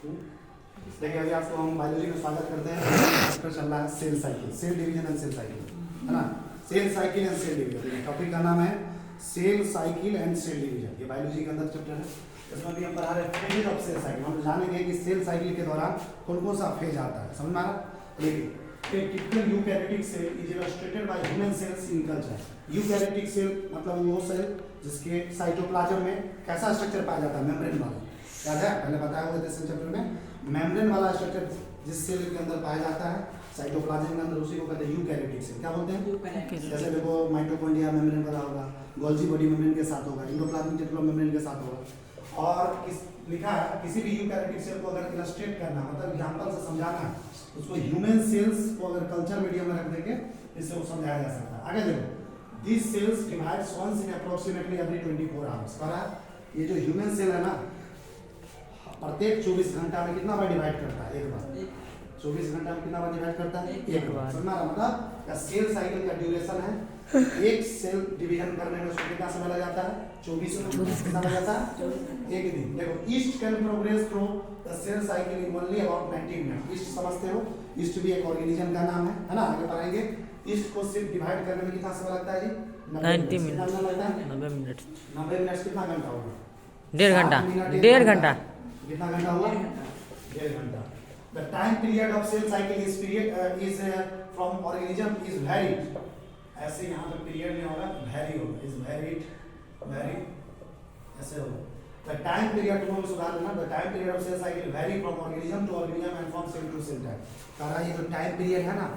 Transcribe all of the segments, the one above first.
देखिए अभी आपको हम बायोलॉजी में स्वागत करते हैं। चैप्टर चल रहा है cell cycle, cell division and cell cycle, है ना। Cell cycle and cell division, topic का नाम है cell cycle and cell division. ये बायोलॉजी के अंदर चैप्टर है। इसमें भी हम पढ़ा रहे हैं फेज ऑफ सेल साइकिल। हम जानेंगे कि सेल साइकिल के दौरान कौन कौन सा फेज आता है, समझ में आ रहा। देखिए a typical eukaryotic cell is illustrated by human cells in culture। Eukaryotic cell मतलब वो सेल जिसके साइटोप्लाज्म में कैसा स्ट्रक्चर पाया जाता है, मेम्ब्रेन वाला। याद है, पहले बताया हुआ था इस चैप्टर में, मेम्ब्रेन वाला स्ट्रक्चर जिस सेल के अंदर पाया जाता है साइटोप्लाज्म के अंदर, उसी को कहते हैं यूकैरियोटिक सेल। क्या बोलते हैं? जैसे देखो माइटोकॉन्ड्रिया मेम्ब्रेन वाला होगा, गोल्जी बॉडी मेम्ब्रेन के साथ होगा, एंडोप्लाज्मिक रेटिकुलम मेम्ब्रेन के साथ होगा। और लिखा है किसी भी यूकैरियोटिक सेल को अगर इलस्ट्रेट करना मतलब एग्जांपल से समझाना है, उसको ह्यूमन सेल्स को अगर कल्चर मीडियम में रख देंगे इससे वो समझाया जा सकता है। आगे देखो, this cells divides once in approximately every 24 hours. कह रहा है ये जो ह्यूमन सेल है ना, प्रत्येक 24 घंटा में कितना बार डिवाइड करता है? एक बार। 24 घंटा में कितना बार डिवाइड करता है? एक बार। समझना मतलब का सेल साइकिल का ड्यूरेशन है, एक सेल डिवीजन करने में उसको कितना समय लग जाता है? 24 कितना लग जाता है? एक दिन। देखो yeast can progress through the cell cycle in only about 90 minute. Yeast समझते हो, ईस्ट भी एक ऑर्गेनिज्म का नाम है ना। आगे पढ़ाएंगे। ईस्ट को सिर्फ डिवाइड करने में कितना समय लगता है जी? 90 मिनट। 90 मिनट। 90 मिनट कितना घंटा होगा? 1.5 घंटा। 1.5 घंटा। कितना घंटा हुआ? 1.5 घंटा। The time period of cell cycle is from organism is varied। ऐसे यहाँ पे पीरियड नहीं होगा, vary होगा, is varied ऐसे होगा। The time period को सुधार देना, the time period of cell cycle vary from organism to organism and from cell to cell type। कह रहा है ये जो टाइम पीरियड है ना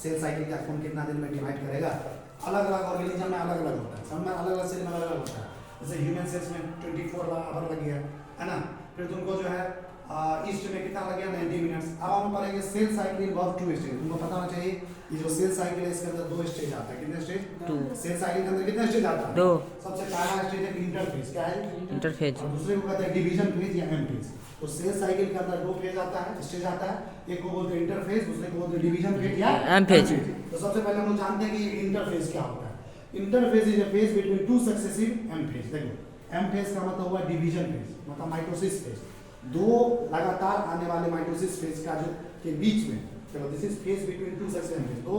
सेल साइकिल का, कौन कितना दिन में डिवाइड करेगा, अलग अलग ऑर्गेनिज्म में अलग अलग होता है। समझ में, अलग अलग सेल में अलग अलग होता है। जैसे ह्यूमन सेल्स में 24 आवर लग गया है ना, फिर तुमको जो है ईस्ट में कितना लग गया? 90 मिनट्स। अब हम पढ़ेंगे सेल साइकिल इन्वॉल्व 2 स्टेज। तुमको पता होना चाहिए ये जो सेल साइकिल है इसके अंदर 2 स्टेज आता है। कितने स्टेज? 2। सेल साइकिल के अंदर कितने स्टेज आता है? 2। सबसे पहला स्टेज है इंटरफेज। क्या है? इंटरफेज। और दूसरे को कहते हैं डिवीजन फेज या एम फेज। तो सेल साइकिल के अंदर 2 फेज आता है, स्टेज आता है। एक को बोलते हैं इंटरफेज, दूसरे को बोलते हैं डिवीजन फेज या एम फेज। तो सबसे पहले हम लोग जानते हैं कि इंटरफेज क्या होता है। Interphase is a phase between 2 successive M phase. देखो एम फेज का मतलब हुआ डिवीजन फेज, मतलब माइटोसिस फेज। 2 लगातार आने वाले माइटोसिस फेज का जो के बीच में, चलो this is phase between 2 successive phase. 2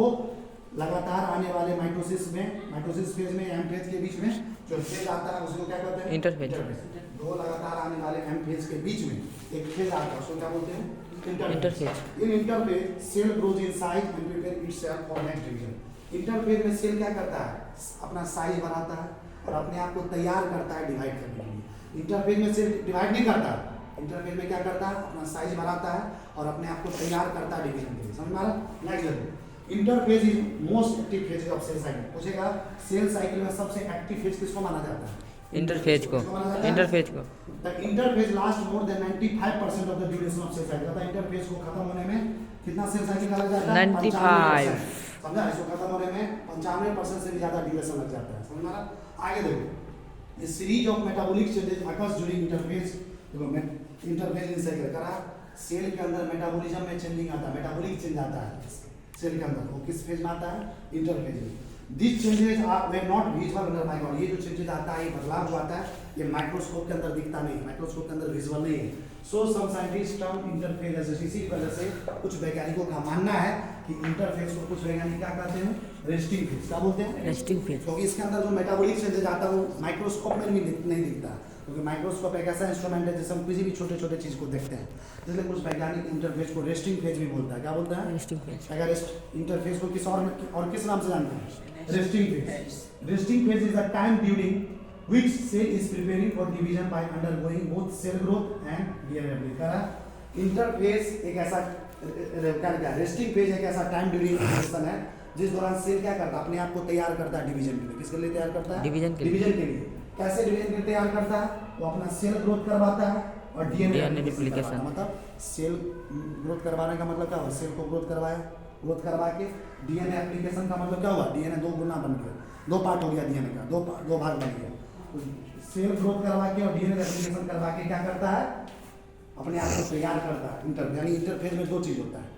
लगातार आने वाले माइटोसिस फेज में एम फेज के बीच में जो फेज आता है उसको क्या कहते हैं? इंटरफेज। 2 लगातार आने वाले एम फेज के बीच में एक फेज आता है, उसको क्या बोलते हैं? Interphase. In interphase cell grows in size and prepare itself for next division. Interphase में सेल क्या करता है? अपना साइज बढ़ाता है और अपने आप को तैयार करता है डिवाइड करने के लिए। इंटरफेज में सेल डिवाइड नहीं करता, इंटरफेज में क्या करता है? अपना साइज बढ़ाता है और अपने आप को तैयार करता है डिवीजन के लिए। समझ में आ रहा? नेक्स्ट देखो, interphase is most active phase of cell cycle. पूछेगा सेल साइकिल में सबसे एक्टिव फेज किसको माना जाता है? इंटरफेज को। इंटरफेज को। The interphase lasts more than 95% of the duration of cell cycle। मतलब इंटरफेज को खत्म होने में कितना सेल साइकिल का लग जाता है? 95। समझा? इसको खत्म होने में 95% से भी ज्यादा ड्यूरेशन लग जाता है। समझ में आ रहा? आगे देखो, a series of metabolic changes occurs during interphase। देखो इंटरफेज इन साइकिल करा सेल के अंदर मेटाबॉलिज्म में चेंजिंग आता है, मेटाबॉलिक चेंज आता है सेल के अंदर। वो किस फेज में आता है? इंटरफेज में। These changes were not visible under microscope। ये जो चेंजेस आता है, ये बदलाव जो आता है, ये माइक्रोस्कोप के अंदर दिखता नहीं, माइक्रोस्कोप के अंदर विजुअल नहीं है। So some scientist term interphase as इसी वजह से कुछ वैज्ञानिकों का मानना है कि इंटरफेज को कुछ वैज्ञानिक क्या कहते हैं? Resting phase. क्या बोलते हैं? Resting phase. क्योंकि इसके अंदर जो मेटाबॉलिक चेंजेस आता है वो माइक्रोस्कोप में भी नहीं दिखता, क्योंकि माइक्रोस्कोप एक ऐसा इंस्ट्रूमेंट है जिससे हम किसी भी छोटे छोटे चीज को देखते हैं। इसलिए कुछ वैज्ञानिक इंटरफेज को रेस्टिंग फेज भी बोलता है। क्या बोलता है? Resting phase. अगर इंटरफेस को किस और किस नाम से जानते हैं? Resting phase. Resting phase is the time during which cell is preparing for division by undergoing both cell growth and DNA replication. Interphase एक ऐसा क्या रेस्टिंग फेज एक ऐसा टाइम ड्यूरिंग सिचुएशन है जिस दौरान सेल क्या करता है? अपने आप को तैयार करता है डिवीजन के लिए। किसके लिए तैयार करता है? डिवीजन के लिए। कैसे डिवीजन के लिए तैयार करता है? वो अपना सेल ग्रोथ करवाता है और डीएनए रिप्लिकेशन। मतलब सेल ग्रोथ करवाने का मतलब क्या हुआ? सेल को ग्रोथ करवा के डीएनए एप्लीकेशन का मतलब क्या हुआ? डीएनए 2 गुना बन गया, 2 पार्ट हो गया डीएनए का, 2 भाग बन गया। सेल ग्रोथ करवा के और डीएनए एप्लीकेशन करवा के क्या करता है? अपने आप को तैयार करता है। इंटरफेज यानी इंटरफेज में 2 चीज होता है।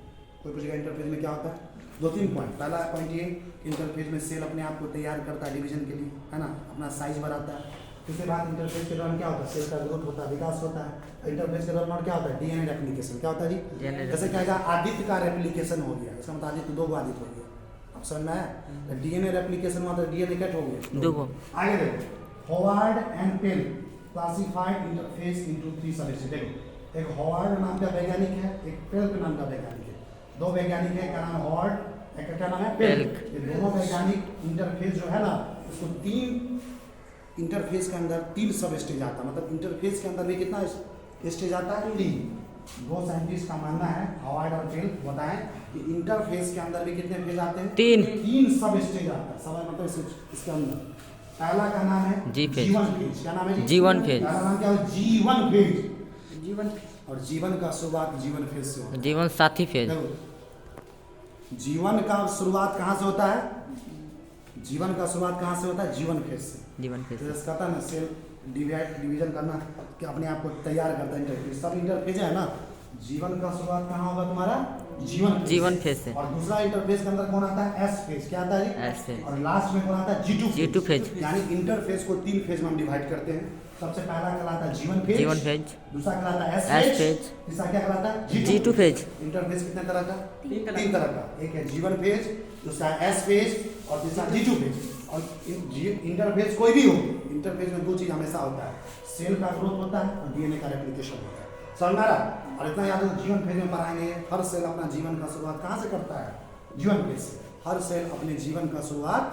कोई पूछेगा इंटरफेज में क्या होता है? 2-3 पॉइंट। पहला पॉइंट ये इंटरफेज में सेल अपने आप को तैयार करता है डिवीजन के लिए, है ना, अपना साइज बढ़ाता है उसके बाद इंटरफेज के दौरान क्या होता है, सेल का ग्रोथ होता है, विकास होता है। इंटरफेज के दौरान और क्या होता है, डीएनए रेप्लिकेशन। क्या होता है जी, DNA जैसे क्या है, आदित्य का रेप्लिकेशन हो गया, इसका मतलब आदित्य 2 आदित्य हो गया। अब समझ में आया, डीएनए रेप्लिकेशन हुआ तो डीएनए कट हो गया 2 आगे देखो, Howard and Pelc classified interphase into 3 subspecies. देखो एक हॉवार्ड नाम का वैज्ञानिक है, एक पेल्क नाम का वैज्ञानिक है, 2 वैज्ञानिक है, क्या नाम है हॉवार्ड, एक का क्या नाम है पेल्क। ये दोनों वैज्ञानिक इंटरफेस जो है ना, उसको 3 इंटरफेस के अंदर 3 सब स्टेज आता है। मतलब इंटरफेस के अंदर भी कितना स्टेज आता है, 3। 2 साइंटिस्ट का मानना है, हॉवार्ड और पेल बताएं कि इंटरफेस के अंदर भी कितने फेज आते हैं, 3 सब स्टेज आता है। सब मतलब इसके अंदर पहला का नाम है जी फेज। G one phase. क्या नाम है जी, जीवन फेज। पहला नाम क्या है, जीवन फेज। जीवन और जीवन का शुरुआत जीवन फेज से होता है। जीवन साथी फेज। देखो जीवन का शुरुआत कहाँ से होता है, जीवन का शुरुआत कहाँ से होता है, जीवन फेज से। जीवन फेज। तो कहता है ना सेल डिवीजन करना कि अपने आप को तैयार करता है इंटरफेज। सब इंटरफेज है ना, जीवन का शुरुआत कहाँ होगा तुम्हारा, जीवन फेज से। और दूसरा इंटरफेज के अंदर कौन आता है, एस फेज। क्या आता है जी, एस फेज। और लास्ट में कौन आता है, जी2 फेज। यानी इंटरफेज को 3 फेज में हम डिवाइड करते हैं। सबसे पहला कहलाता है जीवन फेज, दूसरा कहलाता है एस फेज, तीसरा क्या कहलाता है, जी2 फेज। इंटरफेज कितने तरह का, 3 तरह का। एक है जीवन फेज, दूसरा एस फेज और तीसरा जी2 फेज। और इंटरफेज कोई भी हो, इंटरफेज में 2 चीज हमेशा होता है, सेल का ग्रोथ होता है और डीएनए का रेप्लिकेशन होता है। समझ में आ रहा? और इतना याद रखो, जीवन फेज में पढ़ाएंगे हर सेल अपना जीवन का शुरुआत कहाँ से करता है, जीवन फेज से। हर सेल अपने जीवन का शुरुआत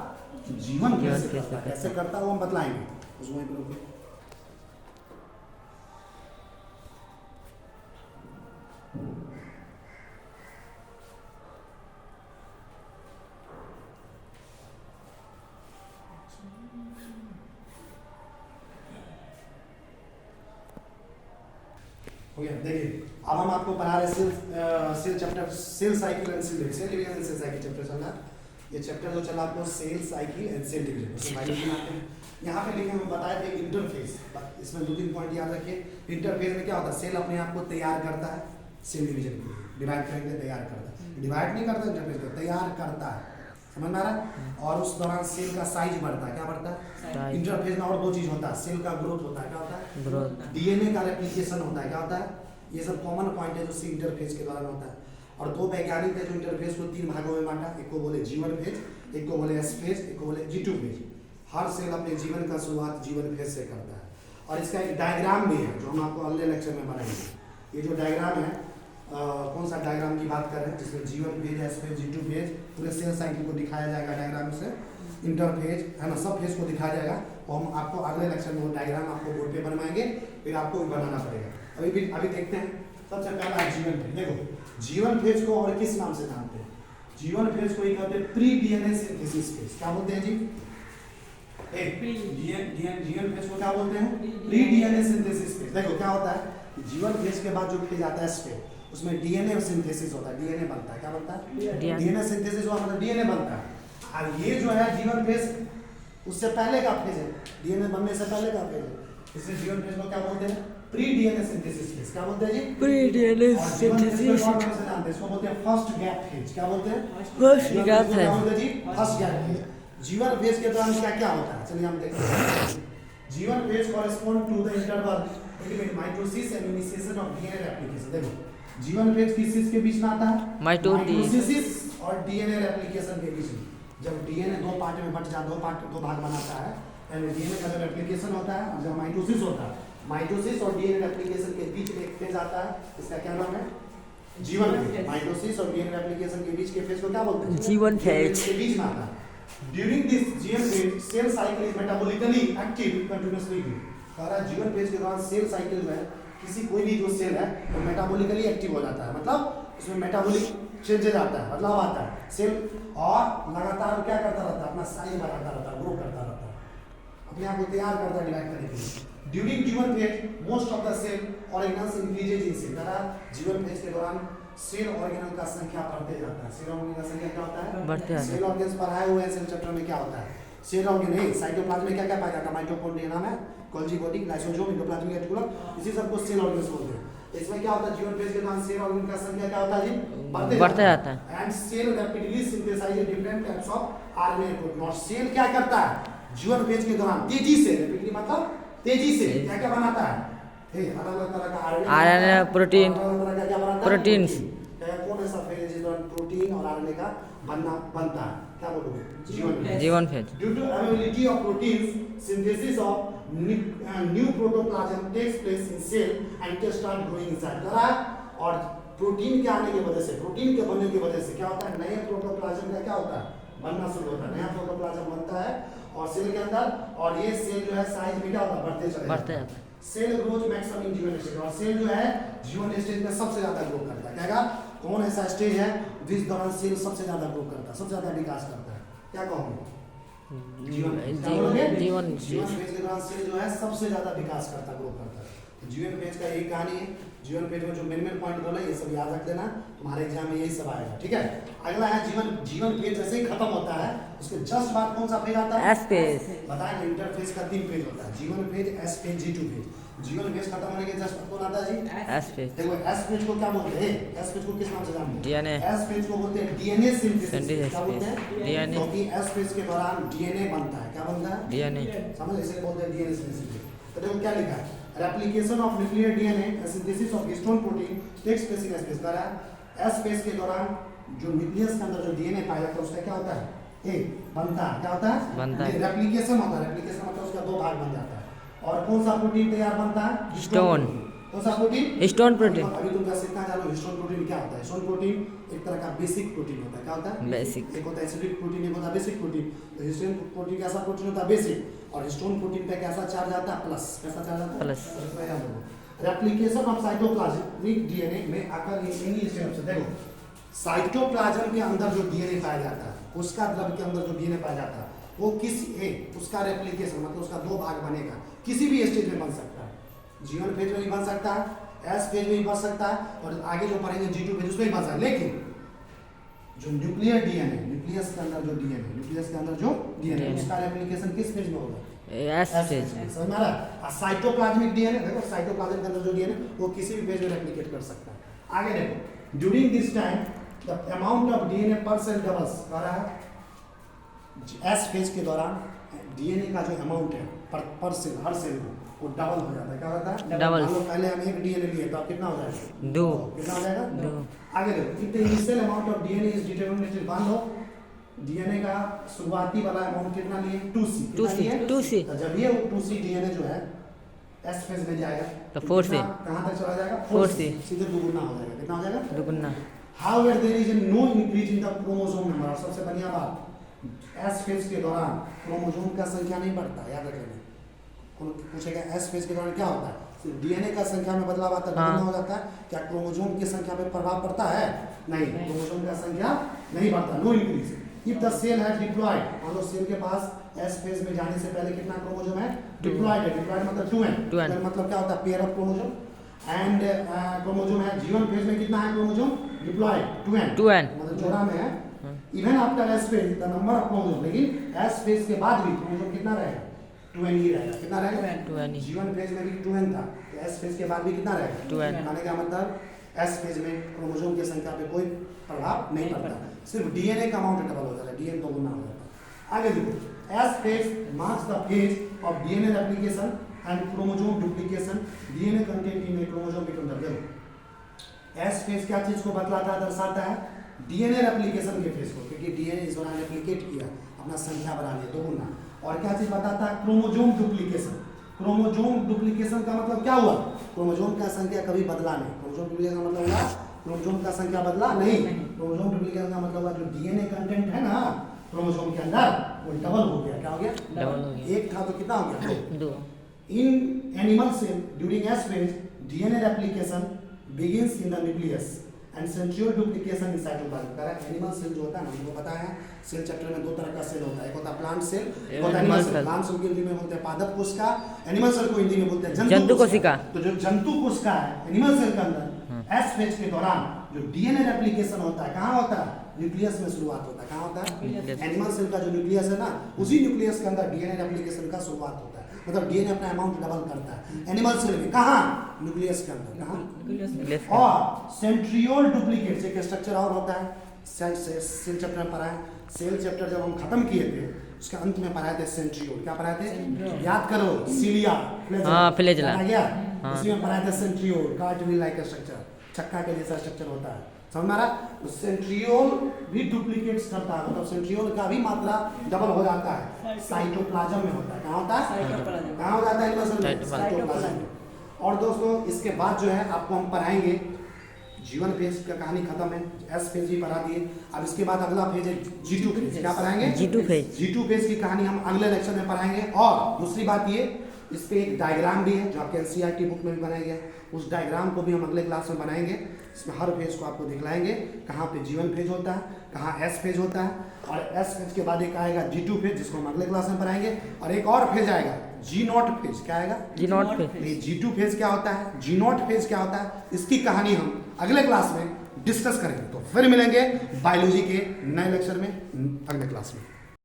जीवन फेज से करता है। कैसे करता है वो हम बतलाएंगे उसमें। हो गया, देखिए अब हम आपको पढ़ा रहे cell chapter, cell cycle and cell division and cell cycle chapter चल रहा है। ये चैप्टर जो चला आपको cell cycle and cell division, उसमें बायोलॉजी में आते हैं। यहाँ पे लिखे हम बताए थे इंटरफेस, इसमें 2-3 पॉइंट याद रखिए। इंटरफेस में क्या होता है, सेल अपने आप को तैयार करता है, सेल डिवीजन को डिवाइड करेंगे तैयार करता है, डिवाइड नहीं करता इंटरफेस को, तैयार करता है। समझ में आ रहा है? और उस दौरान सेल का साइज बढ़ता है। क्या बढ़ता है, इंटरफेस में और 2 चीज होता है, सेल का ग्रोथ होता है। क्या होता है, ग्रोथ। डीएनए का रेप्लिकेशन होता है। क्या होता है, ये सब कॉमन पॉइंट है जो इंटरफेज के दौरान होता है। और 2 वैज्ञानिक थे जो इंटरफेज को 3 भागों में बांटा, एक को बोले जीवन फेज, एक को बोले एस फेज, एक को बोले जी2 फेज। हर सेल अपने जीवन का शुरुआत जीवन फेज से करता है। और इसका एक डायग्राम भी है जो हम आपको अगले लेक्चर में बनाएंगे। ये जो डायग्राम है, कौन सा डायग्राम की बात कर रहे हैं, जिसमें जीवन phase, S phase, G2 phase, पूरे सेल साइकिल को दिखाया जाएगा डायग्राम से। इंटरफेज है ना, सब फेज को दिखाया जाएगा। और हम आपको अगले लेक्चर में वो डायग्राम आपको बोर्ड पे बनवाएंगे, फिर आपको भी बनाना पड़ेगा। अभी देखते हैं। सबसे पहला जीवन फेज। देखो जीवन फेज को और किस नाम से जानते हैं, जीवन फेज को ही कहते हैं प्री डीएनए सिंथेसिस फेज। क्या बोलते हैं जी, जीवन फेज को क्या बोलते हैं, प्री डीएनए सिंथेसिस फेज। देखो क्या होता है, जीवन फेज के बाद जो फेज आता है एस फेज, उसमें डीएनए सिंथेसिस होता है, डीएनए बनता है। क्या बनता है, डीएनए सिंथेसिस हुआ मतलब डीएनए बनता है। और ये जो है जीवन फेज उससे पहले का फेज है, डीएनए बनने से पहले का फेज है। इसलिए जीवन फेज को क्या बोलते हैं, प्री डीएनए सिंथेसिस फेज। क्या बोलते हैं जी, प्री डीएनए सिंथेसिस। इसको बोलते हैं फर्स्ट गैप फेज। क्या बोलते हैं, फर्स्ट गैप फेज। क्या बोलते हैं जी, first gap phase. G one phase के दौरान क्या क्या होता है, चलिए हम देखते हैं। G one phase correspond to the interval between mitosis and initiation of DNA replication. देखो जीवन फेज किस चीज के बीच में आता है, माइटोसिस और डीएनए रेप्लिकेशन के बीच में। जब डीएनए 2 पार्ट में बट जाता है, 2 भाग बनाता है, एंड डीएनए का रेप्लिकेशन होता है। और जब माइटोसिस होता है, माइटोसिस और डीएनए रेप्लिकेशन के बीच में एक फेज आता है, इसका क्या नाम है, जीवन फेज। माइटोसिस और डीएनए रेप्लिकेशन के बीच के फेज को क्या बोलते हैं, जीवन फेज। के बीच में आता है। During this G one phase cell cycle is metabolically active continuously. कह रहा है जीवन फेज के दौरान सेल साइकिल में किसी कोई भी जो सेल है वो मेटाबॉलिकली एक्टिव हो जाता है, मतलब उसमें मेटाबॉलिक चेंजेज आता है, बदलाव आता है सेल, और लगातार क्या करता रहता है, अपना साइज बढ़ाता रहता है, ग्रो करता रहता है, अपने आप को तैयार करता है डिवाइड करने के लिए। During G one phase most of the cell organelles increases in cell. कह रहा है जीवन फेज के दौरान सेल ऑर्गेनल का संख्या बढ़ते जाता है। सेल ऑर्गेनल का संख्या क्या होता है, बढ़ते जाता है। सेल ऑर्गेन्स पढ़ाए हुए हैं सेल चैप्टर में। क्या होता है सेल ऑर्गेन, साइटोप्लाज्म में क्या क्या पाया जाता है, माइटोकॉन्ड्रिया नाम है, Golgi body, lysosome, endoplasmic reticulum, इसी सबको सेल ऑर्गेन्स बोलते हैं। इसमें क्या होता है, जीवन फेज के दौरान सेल ऑर्गेन का संख्या क्या होता है जी, बढ़ते जाता है। And cell rapidly synthesize different types of RNA protein. और सेल क्या करता है जीवन फेज के दौरान तेजी से, रैपिडली मतलब तेजी से क्या क्या बनाता है? अलग अलग तरह का RNA, प्रोटीन, अलग तरह का क्या बनाता है? प्रोटीन्स। क्या कौन ऐसा फेज जिस दौरान प्रोटीन और आरएनए का बनता है? क्या बोलोगे? जीवन phase. Due to availability of proteins, synthesis of new protoplasm takes place in cell and it start growing inside. और प्रोटीन के आने की वजह से, प्रोटीन के बनने की वजह से क्या होता है? नए प्रोटोप्लाज्म का क्या होता है? बनना शुरू होता है। नया प्रोटोप्लाज्म बनता है और सेल के अंदर, और ये सेल जो है साइज में क्या होता है? बढ़ते जाता है। सेल ग्रोथ मैक्सिमम इन जीवन स्टेज, और सेल जो है जीवन स्टेज में सबसे ज्यादा ग्रो करता है। क्या? कौन ऐसा स्टेज है जिस दौरान सेल सबसे ज्यादा ग्रो करता है, सबसे ज्यादा विकास करता है? क्या कहोगे? जीवन फेज के दौरान सेल जो है सबसे ज्यादा विकास करता है, ग्रो करता है। तो जीवन फेज का यही कहानी है। जीवन फेज में जो मेन पॉइंट बोला ये सब याद रख लेना, तुम्हारे एग्जाम में यही सब आएगा। ठीक है, अगला है जीवन फेज जैसे ही खत्म होता है उसके जस्ट बाद कौन सा फेज आता है? S phase. बताया ना, इंटरफेज का 3 फेज होता है, G one phase, S phase, G2 phase. G one phase खत्म होने के जस्ट बाद कौन आता है जी? S phase. देखो एस फेज को क्या बोलते हैं? एस फेज को किस नाम से जानते हैं? DNA। एस फेज को बोलते हैं डीएनए सिंथेसिस। क्या बोलते हैं? DNA। क्योंकि एस फेज के दौरान डीएनए बनता है। क्या बनता है? DNA। समझ, इसे बोलते हैं डीएनए सिंथेसिस। तो देखो क्या लिखा है, replication of nuclear DNA and synthesis of histone protein takes place in S phase. कह रहा है एस फेज के दौरान जो न्यूक्लियस के अंदर जो डीएनए पाया जाता है उसका क्या होता है? बनता है। क्या होता है? बनता है। रेप्लिकेशन होता है। रेप्लिकेशन मतलब उसका 2 भाग बन जाता है। और कौन सा प्रोटीन तैयार बनता है? हिस्टोन। कौन सा प्रोटीन? Histone protein. अभी तुम कैसे इतना जानो हिस्टोन प्रोटीन क्या होता है? हिस्टोन प्रोटीन एक तरह का बेसिक प्रोटीन होता है। क्या होता है? बेसिक। एक होता है एसिडिक प्रोटीन, एक होता है बेसिक प्रोटीन। तो हिस्टोन प्रोटीन कैसा प्रोटीन होता है? बेसिक। और हिस्टोन प्रोटीन पे कैसा चार्ज आता है? प्लस। कैसा चार्ज आता है? Plus. Replication of cytoplasmic DNA में आकर इन्हीं स्टेप से देखो, साइटोप्लाज्म के अंदर जो डीएनए पाया जाता है, उसका द्रव के अंदर जो डीएनए पाया जाता है वो उसका रेप्लिकेशन मतलब उसका 2 भाग बनेगा। किसी भी स्टेज में बन सकता है। जीवन फेज में भी बन सकता है, एस फेज में भी बन सकता है, और आगे जो पढ़ेंगे G2 फेज उसमें भी बन सकता है। लेकिन जो न्यूक्लियर डीएनए, न्यूक्लियस के अंदर जो डीएनए उसका रेप्लिकेशन किस फेज में होगा? S phase. समझ में आ रहा है? साइटोप्लाज्मिक डीएनए देखो, साइटोप्लाज्म के अंदर जो डीएनए वो किसी भी फेज में रेप्लिकेट कर सकता है। आगे देखो, during this time the amount of DNA पर सेल डबल्स। कह रहा है एस फेज के दौरान डीएनए का जो अमाउंट है पर सेल, हर सेल में वो डबल हो जाता है। क्या होता है? डबल। पहले हम 1 डीएनए लिए तो अब कितना हो जाएगा? 2। कितना हो जाएगा? 2। आगे देखो, if the initial amount of DNA is determinated मान लो डीएनए का शुरुआती वाला अमाउंट कितना लिए? 2C। 2C। तो जब ये 2C डीएनए जो है एस फेज में जाएगा तो 4C। कहां तक चला जाएगा? 4C। सीधे दुगुना हो जाएगा। कितना हो जाएगा? दुगुना। However there is no increase in the chromosome number. और सबसे बढ़िया बात, एस फेज के दौरान क्रोमोसोम का संख्या नहीं बढ़ता। याद रख लेना, पूछेगा एस फेज के दौरान क्या होता है? सिर्फ डीएनए का संख्या में बदलाव आता है, दुगुना हो जाता है। क्या क्रोमोसोम की संख्या पे प्रभाव पड़ता है? नहीं, क्रोमोसोम का संख्या नहीं बढ़ता, no increase. If the cell has diploid, मान लो सेल के पास एस फेज में जाने से पहले कितना क्रोमोसोम है? डिप्लॉयड है। डिप्लॉयड मतलब 2n। मतलब क्या होता है? Pair of chromosome. And chromosome है जीवन फेज में कितना है क्रोमोसोम? डिप्लॉयड 2n मतलब जोड़ा में है। Even after S phase the number of chromosome, लेकिन एस फेज के बाद भी क्रोमोसोम कितना रहेगा? 2n ही रहेगा। कितना रहेगा? 2n। जीवन फेज में भी 2n था, तो एस फेज के बाद भी कितना रहेगा? 2n। कहने का मतलब एस फेज में क्रोमोसोम की संख्या पे कोई प्रभाव नहीं पड़ता, सिर्फ डीएनए का अमाउंट डबल हो जाता है, डीएनए दोगुना हो जाता है। आगे देखो, S phase marks the phase of DNA replication and chromosome duplication. DNA content in chromosome between the देखो, एस फेज क्या चीज को बतलाता है? दर्शाता है डीएनए रेप्लिकेशन के फेज को, क्योंकि डीएनए इस दौरान रेप्लिकेट किया, अपना संख्या बढ़ा लिया, दोगुना। और क्या चीज बताता है? Chromosome duplication. क्रोमोसोम डुप्लीकेशन का मतलब क्या हुआ? क्रोमोसोम का संख्या कभी बदला नहीं। क्रोमोसोम डुप्लीकेशन का मतलब हुआ क्रोमोसोम का संख्या बदला नहीं। क्रोमोसोम डुप्लीकेशन का मतलब हुआ जो डीएनए कंटेंट है ना क्रोमोसोम के अंदर वो डबल हो गया। क्या हो गया? डबल हो गया। एक था तो कितना हो गया? 2। In animal cell during S phase DNA replication begins in the nucleus and centriole duplication in cytoplasm. कह रहा है एनिमल सेल जो होता है ना, हमको पता है सेल चैप्टर में 2 तरह का सेल होता है, एक होता है प्लांट सेल, एक होता है एनिमल सेल। प्लांट सेल को हिंदी में बोलते हैं पादप कोशिका, एनिमल सेल को हिंदी में बोलते हैं जंतु कोशिका। तो जो जंतु कोशिका है एनिमल सेल के अंदर एस फेज के दौरान जो डीएनए रेप्लिकेशन होता है कहाँ होता है? न्यूक्लियस में शुरुआत होता है। कहाँ होता है? एनिमल सेल का जो न्यूक्लियस है ना, उसी न्यूक्लियस के अंदर डीएनए रेप्लिकेशन का शुरुआत होता है, मतलब डीएनए अपना अमाउंट डबल करता है एनिमल सेल में। कहाँ? न्यूक्लियस के अंदर। कहाँ? और सेंट्रियोल डुप्लीकेट से एक स्ट्रक्चर और होता है, सेल चैप्टर में पढ़ा है। सेल चैप्टर जब हम खत्म किए थे, उसके अंत में पढ़ाए थे सेंट्रियोल। क्या पढ़ाए थे? याद करो, सीलिया, हाँ, फ्लैजेला। आ गया। हाँ। उसी में पढ़ाए थे सेंट्रियोल, कार्टविल लाइक स्ट्रक्चर, चक्का के जैसा स्ट्रक्चर होता है। समझ में आ रहा? सेंट्रियोल भी डुप्लीकेट्स करता है, मतलब सेंट्रियोल का भी मात्रा डबल हो जाता है, साइटोप्लाज्म में होता है। कहाँ होता है? कहाँ हो जाता है? साइटोप्लाज्म में। और दोस्तों इसके बाद जो है आपको हम पढ़ाएंगे, जीवन फेज का कहानी खत्म है, एस फेज भी पढ़ा दिए। अब इसके बाद अगला फेज है G2 फेज। क्या पढ़ाएंगे? G2 phase. G2 फेज की कहानी हम अगले लेक्चर में पढ़ाएंगे। और दूसरी बात ये, इस पे एक डायग्राम भी है जो आपके NCERT बुक में भी बनाया गया है, उस डायग्राम को भी हम अगले क्लास में बनाएंगे। इसमें हर फेज को आपको दिखलाएंगे, कहाँ पे जीवन फेज होता है, कहाँ एस फेज होता है, और एस फेज के बाद एक आएगा G2 फेज जिसको हम अगले क्लास में पढ़ाएंगे, और एक और फेज आएगा G0 फेज। क्या आएगा? G0 phase. ये G2 फेज क्या होता है, G0 फेज क्या होता है, इसकी कहानी हम अगले क्लास में डिस्कस करेंगे। तो फिर मिलेंगे बायोलॉजी के नए लेक्चर में अगले क्लास में।